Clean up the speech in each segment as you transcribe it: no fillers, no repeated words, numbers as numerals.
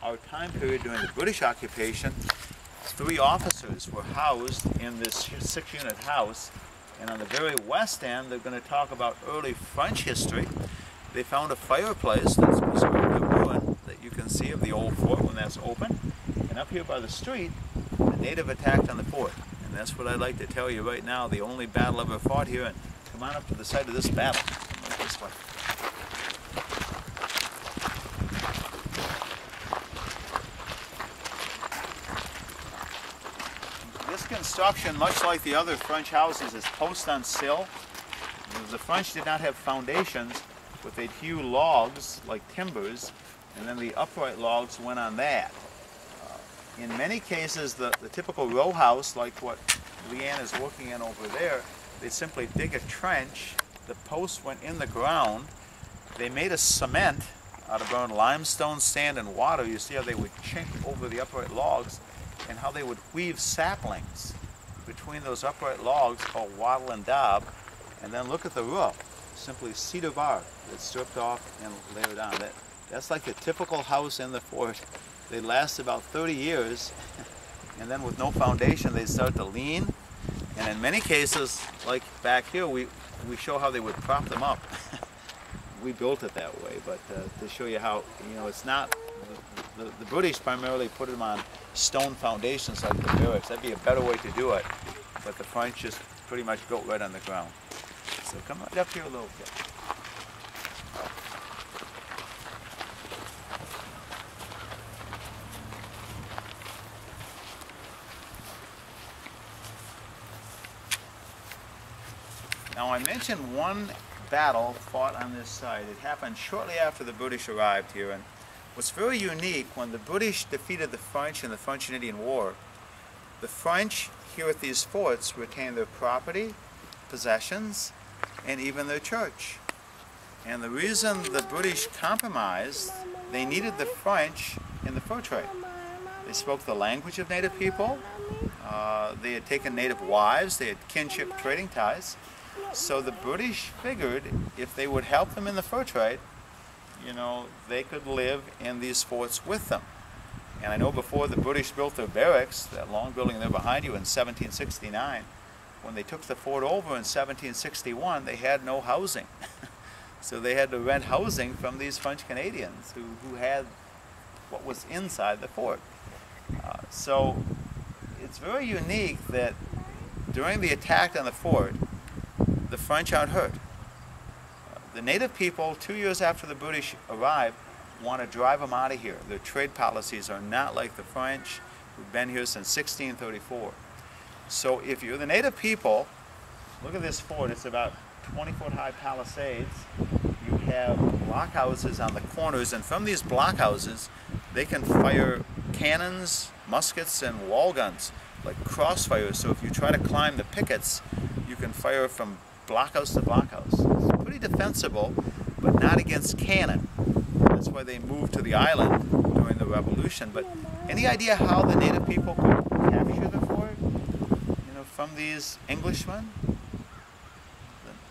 our time period during the British occupation, 3 officers were housed in this 6-unit house. And on the very west end, they're going to talk about early French history. They found a fireplace that's preserved the ruin that you can see of the old fort when that's open. And up here by the street, the native attacked on the fort. And that's what I'd like to tell you right now, the only battle ever fought here. And come on up to the site of this battle. Come right this way. This construction, much like the other French houses, is post on sill. The French did not have foundations, but they'd hew logs like timbers, and then the upright logs went on that. In many cases, the typical row house, like what Leanne is working in over there, they simply dig a trench, the posts went in the ground, they made a cement out of burned limestone, sand, and water. You see how they would chink over the upright logs, and how they would weave saplings between those upright logs called wattle and daub, and then look at the roof, simply cedar bark that's stripped off and layered on. That's like the typical house in the fort. They last about 30 years, and then with no foundation they start to lean, and in many cases, like back here, we show how they would prop them up. We built it that way, but to show you how, it's not, the British primarily put them on stone foundations like the barracks. That'd be a better way to do it, but the French just pretty much built right on the ground. So come right up here a little bit. Now I mentioned one battle fought on this side. It happened shortly after the British arrived here, and what's very unique, when the British defeated the French in the French and Indian War, the French here at these forts retained their property, possessions, and even their church. And the reason the British compromised, they needed the French in the fur trade. They spoke the language of native people, they had taken native wives, they had kinship trading ties. So the British figured if they would help them in the fur trade, they could live in these forts with them. And I know before the British built their barracks, that long building there behind you, in 1769, when they took the fort over in 1761, they had no housing. So they had to rent housing from these French Canadians who had what was inside the fort. So it's very unique that during the attack on the fort, the French aren't hurt. The native people, 2 years after the British arrived, want to drive them out of here. Their trade policies are not like the French, who've been here since 1634. So if you're the native people, look at this fort. It's about 20-foot high palisades. You have blockhouses on the corners, and from these blockhouses, they can fire cannons, muskets, and wall guns, like crossfires. So if you try to climb the pickets, you can fire from blockhouse to blockhouse. It's pretty defensible, but not against cannon. That's why they moved to the island during the Revolution. But any idea how the native people could capture the fort, from these Englishmen?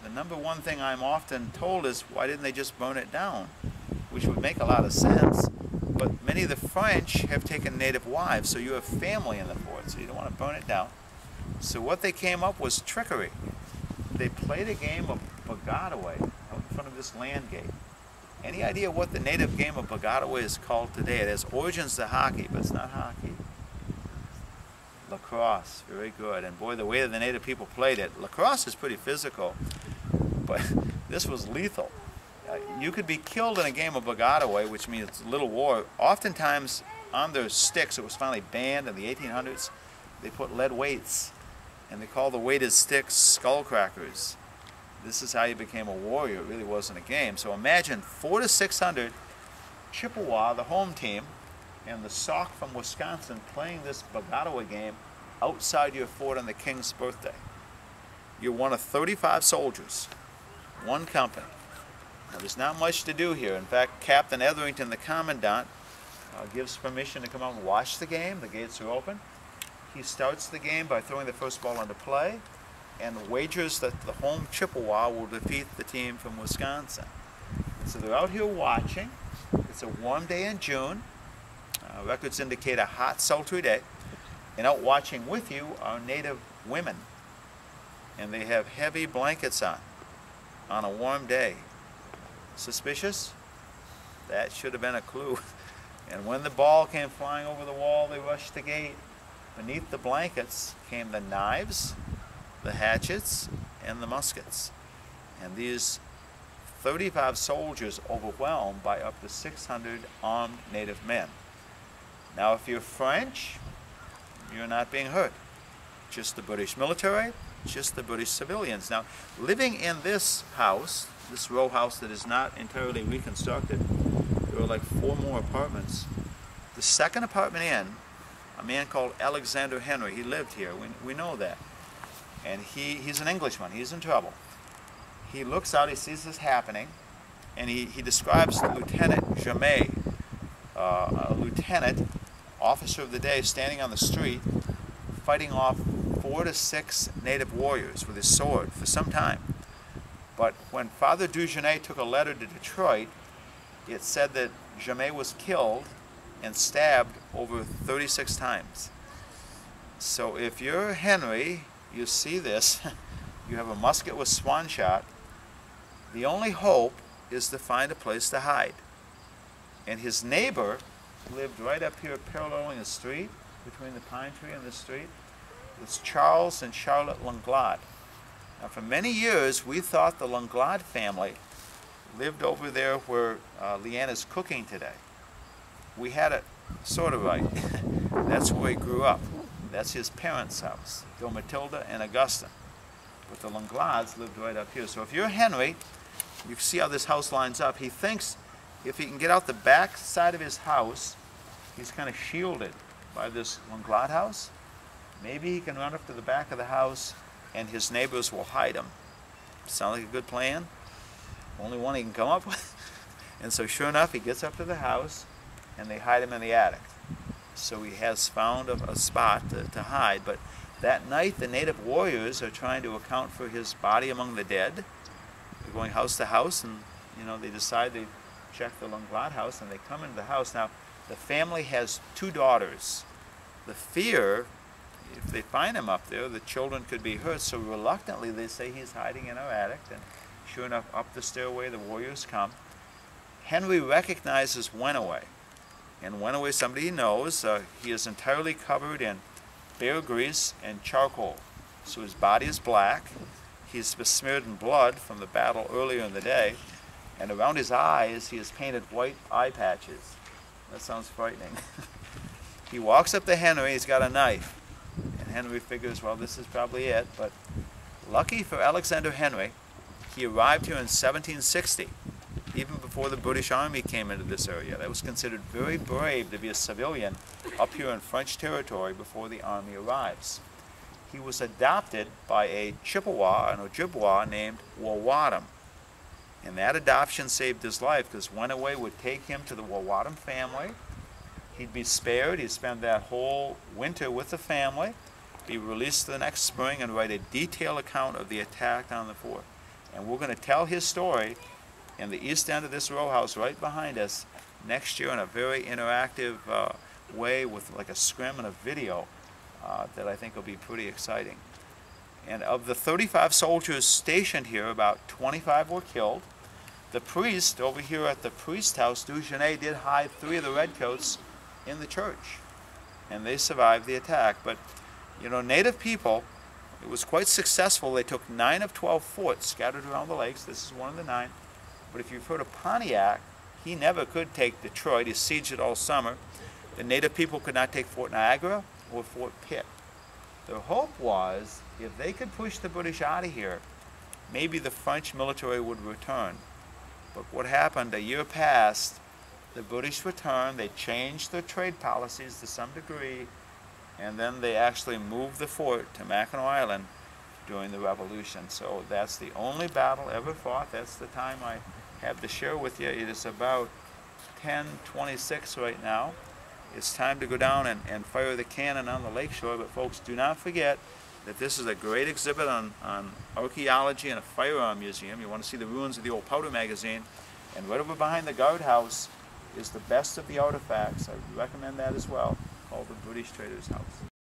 The number one thing I'm often told is, why didn't they just burn it down? Which would make a lot of sense. But many of the French have taken native wives, so you have family in the fort, so you don't want to burn it down. So what they came up was trickery. They played a game of Bagadaway out in front of this land gate. Any idea what the native game of Bagadaway is called today? It has origins to hockey, but it's not hockey. Lacrosse, very good. And boy, the way that the native people played it, lacrosse is pretty physical, but this was lethal. You could be killed in a game of Bagadaway, which means little war. Oftentimes on their sticks, it was finally banned in the 1800s, they put lead weights, and they called the weighted sticks skull crackers. This is how you became a warrior. It really wasn't a game. So imagine 400 to 600 Chippewa, the home team, and the Sauk from Wisconsin playing this Bagadaway game outside your fort on the king's birthday. You're one of 35 soldiers, one company. Now, there's not much to do here. In fact, Captain Etherington, the commandant, gives permission to come out and watch the game. The gates are open. He starts the game by throwing the first ball into play and wagers that the home Chippewa will defeat the team from Wisconsin. And so they're out here watching. It's a warm day in June. Records indicate a hot, sultry day, and out watching with you are native women, and they have heavy blankets on a warm day. Suspicious? That should have been a clue. And when the ball came flying over the wall, they rushed the gate. Beneath the blankets came the knives, the hatchets, and the muskets. And these 35 soldiers overwhelmed by up to 600 armed native men. Now, if you're French, you're not being hurt. Just the British military, just the British civilians. Now, living in this house, this row house that is not entirely reconstructed, there are like 4 more apartments. The second apartment in, a man called Alexander Henry, he lived here, we know that. And he's an Englishman, he's in trouble. He looks out, he sees this happening, and he describes Lieutenant Jamais, a lieutenant, officer of the day, standing on the street, fighting off 4 to 6 native warriors with his sword for some time. But when Father Dugenais took a letter to Detroit, it said that Jamais was killed and stabbed over 36 times. So if you're Henry, you see this, you have a musket with swan shot, the only hope is to find a place to hide. And his neighbor lived right up here paralleling the street, between the pine tree and the street. It's Charles and Charlotte Langlade. Now for many years we thought the Langlade family lived over there where Leanna's cooking today. We had it sort of right. That's where he grew up. That's his parents' house, Matilda and Augustine. But the Langlades lived right up here. So if you're Henry, you see how this house lines up. He thinks if he can get out the back side of his house, he's kind of shielded by this Langlade house. Maybe he can run up to the back of the house and his neighbors will hide him. Sound like a good plan? Only one he can come up with. And so sure enough, he gets up to the house and they hide him in the attic. So he has found a spot to hide. But that night, the native warriors are trying to account for his body among the dead. They're going house to house, and they decide they check the Langlade house, and they come into the house. Now, the family has 2 daughters. The fear, if they find him up there, the children could be hurt. So reluctantly, they say he's hiding in our attic. And sure enough, up the stairway, the warriors come. Henry recognizes Wenaway. And Wenaway, somebody he knows, he is entirely covered in bear grease and charcoal. So his body is black. He's besmeared in blood from the battle earlier in the day. And around his eyes, he has painted white eye patches. That sounds frightening. He walks up to Henry, he's got a knife. And Henry figures, well, this is probably it. But lucky for Alexander Henry, he arrived here in 1760, even before the British Army came into this area. That was considered very brave to be a civilian up here in French territory before the army arrives. He was adopted by a Chippewa, an Ojibwa named Wawatam. And that adoption saved his life because Wenaway would take him to the Wawatam family. He'd be spared. He'd spend that whole winter with the family, be released the next spring, and write a detailed account of the attack on the fort. And we're going to tell his story in the east end of this row house right behind us next year in a very interactive way with like a scrim and a video that I think will be pretty exciting. And of the 35 soldiers stationed here, about 25 were killed. The priest over here at the priest house, Dugenais, did hide 3 of the redcoats in the church, and they survived the attack. But native people, it was quite successful. They took 9 of 12 forts scattered around the lakes. This is one of the 9. But if you've heard of Pontiac, he never could take Detroit. He sieged it all summer. The native people could not take Fort Niagara or Fort Pitt. Their hope was, if they could push the British out of here, maybe the French military would return. But what happened, a year passed, the British returned, they changed their trade policies to some degree, and then they actually moved the fort to Mackinac Island during the Revolution. So that's the only battle ever fought. That's the time I have to share with you. It is about 10:26 right now. It's time to go down and fire the cannon on the lakeshore. But folks, do not forget that this is a great exhibit on archaeology and a firearm museum. You want to see the ruins of the old powder magazine. And right over behind the guardhouse is the best of the artifacts. I would recommend that as well, called the British Trader's House.